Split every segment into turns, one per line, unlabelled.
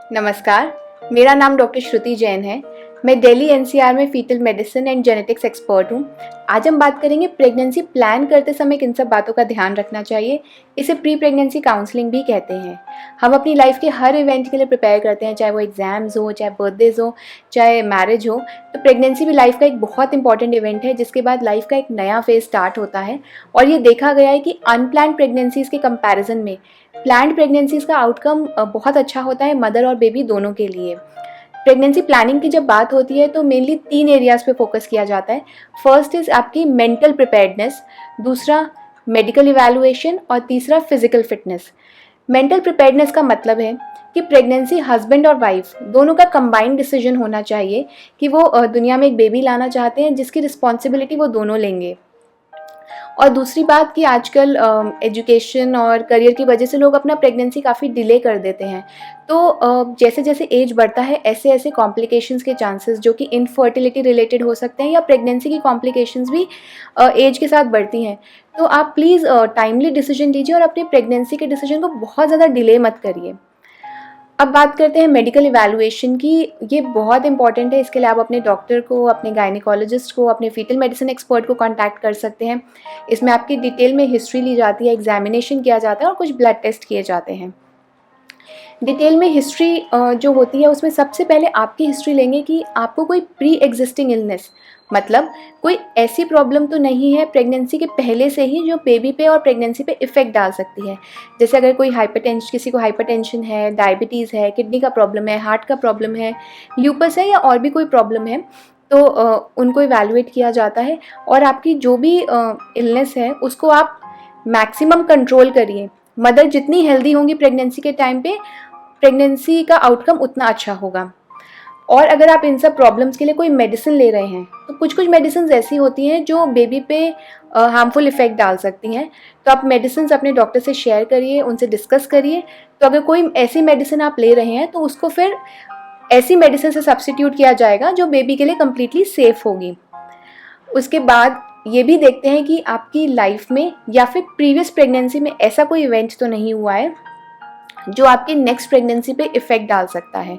नमस्कार, मेरा नाम डॉक्टर श्रुति जैन है। मैं दिल्ली एनसीआर में fetal medicine and genetics expert हूँ। आज हम बात करेंगे प्रेगनेंसी प्लान करते समय किन सब बातों का ध्यान रखना चाहिए। इसे प्री प्रेगनेंसी काउंसलिंग भी कहते हैं। हम अपनी लाइफ के हर इवेंट के लिए प्रिपेयर करते हैं, चाहे वो एग्जाम्स हो, चाहे बर्थडेज हो, चाहे मैरिज हो। तो प्रेगनेंसी भी लाइफ का एक बहुत इंपॉर्टेंट इवेंट है, जिसके बाद लाइफ का एक नया फेज स्टार्ट होता है। और ये देखा गया है कि अनप्लान्ड प्रेगनेंसीज के कंपैरिजन में प्लान्ड प्रेगनेंसीज का आउटकम बहुत अच्छा होता है, मदर और बेबी दोनों के लिए। प्रेगनेंसी प्लानिंग की जब बात होती है तो मेनली 3 एरियाज पे फोकस किया जाता है। फर्स्ट इज आपकी मेंटल प्रिपेयर्डनेस, दूसरा मेडिकल इवैल्यूएशन और तीसरा फिजिकल फिटनेस। मेंटल प्रिपेयर्डनेस का मतलब है कि प्रेगनेंसी हस्बैंड और वाइफ दोनों का कंबाइंड डिसीजन होना चाहिए कि वो दुनिया में एक बेबी लाना चाहते हैं, जिसकी रिस्पॉन्सिबिलिटी वो दोनों लेंगे। और दूसरी बात कि आजकल एजुकेशन और करियर की वजह से लोग अपना प्रेगनेंसी काफ़ी डिले कर देते हैं। तो जैसे जैसे एज बढ़ता है, ऐसे ऐसे कॉम्प्लिकेशंस के चांसेस जो कि इनफर्टिलिटी रिलेटेड हो सकते हैं, या प्रेगनेंसी की कॉम्प्लिकेशंस भी एज के साथ बढ़ती हैं। तो आप प्लीज़ टाइमली डिसीजन लीजिए और अपने प्रेगनेंसी के डिसीजन को बहुत ज़्यादा डिले मत करिए। अब बात करते हैं मेडिकल इवैल्यूएशन की। ये बहुत इंपॉर्टेंट है। इसके लिए आप अपने डॉक्टर को, अपने गायनिकोलॉजिस्ट को, अपने फीटल मेडिसिन एक्सपर्ट को कांटेक्ट कर सकते हैं। इसमें आपकी डिटेल में हिस्ट्री ली जाती है, एग्जामिनेशन किया जाता है और कुछ ब्लड टेस्ट किए जाते हैं। डिटेल में हिस्ट्री जो होती है, उसमें सबसे पहले आपकी हिस्ट्री लेंगे कि आपको कोई प्री एग्जिस्टिंग इलनेस, मतलब कोई ऐसी प्रॉब्लम तो नहीं है प्रेगनेंसी के पहले से ही जो बेबी पे और प्रेगनेंसी पे इफ़ेक्ट डाल सकती है। जैसे अगर कोई किसी को हाइपरटेंशन है, डायबिटीज़ है, किडनी का प्रॉब्लम है, हार्ट का प्रॉब्लम है, ल्यूपस है, या और भी कोई प्रॉब्लम है, तो उनको इवैल्यूएट किया जाता है। और आपकी जो भी इलनेस है उसको आप मैक्सिमम कंट्रोल करिए। मदर जितनी हेल्दी होंगी प्रेगनेंसी के टाइम पे, प्रेगनेंसी का आउटकम उतना अच्छा होगा। और अगर आप इन सब प्रॉब्लम्स के लिए कोई मेडिसिन ले रहे हैं, तो कुछ कुछ मेडिसिन ऐसी होती हैं जो बेबी पे हार्मफुल इफ़ेक्ट डाल सकती हैं। तो आप मेडिसिन अपने डॉक्टर से शेयर करिए, उनसे डिस्कस करिए। तो अगर कोई ऐसी मेडिसिन आप ले रहे हैं तो उसको फिर ऐसी मेडिसिन से सब्स्टिट्यूट किया जाएगा जो बेबी के लिए कम्प्लीटली सेफ़ होगी। उसके बाद ये भी देखते हैं कि आपकी लाइफ में या फिर प्रीवियस प्रेगनेंसी में ऐसा कोई इवेंट तो नहीं हुआ है जो आपकी नेक्स्ट प्रेगनेंसी पे इफ़ेक्ट डाल सकता है।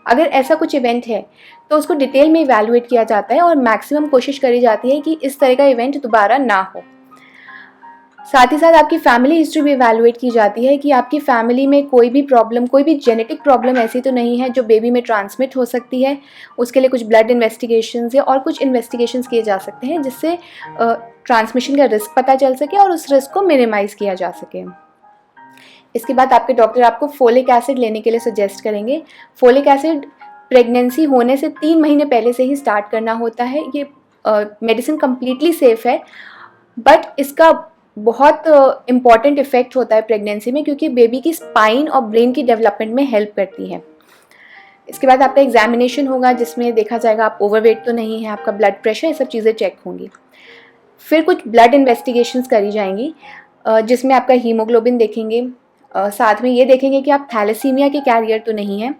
अगर ऐसा कुछ इवेंट है तो उसको डिटेल में इवैल्यूएट किया जाता है और मैक्सिमम कोशिश करी जाती है कि इस तरह का इवेंट दोबारा ना हो। साथ ही साथ आपकी फैमिली हिस्ट्री भी इवैल्यूएट की जाती है कि आपकी फैमिली में कोई भी प्रॉब्लम, कोई भी जेनेटिक प्रॉब्लम ऐसी तो नहीं है जो बेबी में ट्रांसमिट हो सकती है। उसके लिए कुछ ब्लड इन्वेस्टिगेशंस या और कुछ इन्वेस्टिगेशंस किए जा सकते हैं, जिससे ट्रांसमिशन का रिस्क पता चल सके और उस रिस्क को मिनिमाइज़ किया जा सके। इसके बाद आपके डॉक्टर आपको फोलिक एसिड लेने के लिए सजेस्ट करेंगे। फोलिक एसिड प्रेगनेंसी होने से 3 महीने पहले से ही स्टार्ट करना होता है। ये मेडिसिन कम्प्लीटली सेफ़ है, बट इसका बहुत इम्पॉर्टेंट इफेक्ट होता है प्रेगनेंसी में, क्योंकि बेबी की स्पाइन और ब्रेन की डेवलपमेंट में हेल्प करती है। इसके बाद आपका एग्जामिनेशन होगा, जिसमें देखा जाएगा आप ओवरवेट तो नहीं है, आपका ब्लड प्रेशर, ये सब चीज़ें चेक होंगी। फिर कुछ ब्लड इन्वेस्टिगेशंस करी जाएंगी, जिसमें आपका हीमोग्लोबिन देखेंगे। साथ में ये देखेंगे कि आप थैलेसीमिया के कैरियर तो नहीं हैं।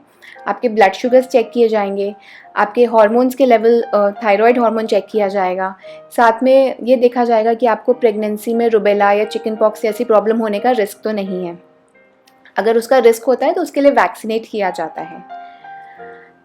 आपके ब्लड शुगर्स चेक किए जाएंगे, आपके हार्मोन्स के लेवल, थायराइड हार्मोन चेक किया जाएगा। साथ में ये देखा जाएगा कि आपको प्रेगनेंसी में रुबेला या चिकन पॉक्स जैसी प्रॉब्लम होने का रिस्क तो नहीं है। अगर उसका रिस्क होता है तो उसके लिए वैक्सीनेट किया जाता है।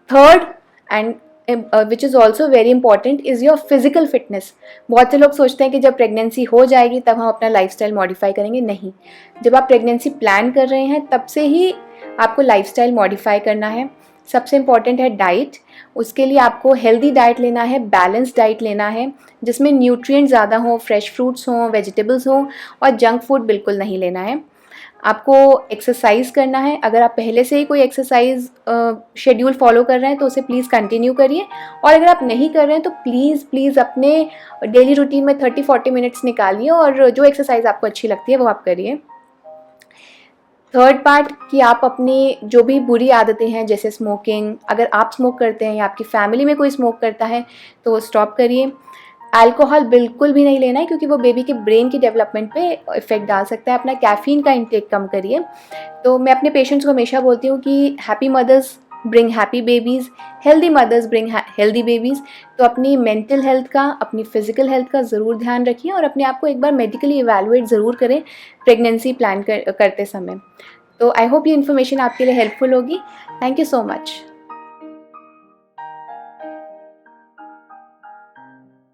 Third and which is also very important is your physical fitness. बहुत से लोग सोचते हैं कि जब प्रेगनेंसी हो जाएगी तब हम अपना लाइफस्टाइल मॉडिफाई करेंगे। नहीं, जब आप प्रेगनेंसी प्लान कर रहे हैं तब से ही आपको लाइफस्टाइल मॉडिफाई करना है। सबसे इम्पॉर्टेंट है डाइट। उसके लिए आपको हेल्दी डाइट लेना है, बैलेंस डाइट लेना है, जिसमें न्यूट्रिएंट ज़्यादा हो, फ्रेश फ्रूट्स हों, वेजिटेबल्स हों, और जंक फूड बिल्कुल नहीं लेना है। आपको एक्सरसाइज करना है। अगर आप पहले से ही कोई एक्सरसाइज शेड्यूल फॉलो कर रहे हैं तो उसे प्लीज़ कंटिन्यू करिए, और अगर आप नहीं कर रहे हैं तो प्लीज़ अपने डेली रूटीन में 30-40 मिनट्स निकालिए और जो एक्सरसाइज आपको अच्छी लगती है वो आप करिए। थर्ड पार्ट कि आप अपनी जो भी बुरी आदतें हैं, जैसे स्मोकिंग, अगर आप स्मोक करते हैं या आपकी फैमिली में कोई स्मोक करता है तो वो स्टॉप करिए। अल्कोहल बिल्कुल भी नहीं लेना है, क्योंकि वो बेबी के ब्रेन की डेवलपमेंट पे इफेक्ट डाल सकता है। अपना कैफ़ीन का इंटेक कम करिए। तो मैं अपने पेशेंट्स को हमेशा बोलती हूँ कि happy mothers bring happy babies, healthy mothers bring healthy babies. तो अपनी मेंटल हेल्थ का, अपनी फ़िज़िकल हेल्थ का ज़रूर ध्यान रखिए और अपने आप को एक बार मेडिकली इवैल्यूएट ज़रूर करें प्रेगनेंसी प्लान करते समय। तो आई होप ये इन्फॉर्मेशन आपके लिए हेल्पफुल होगी। Thank you so much.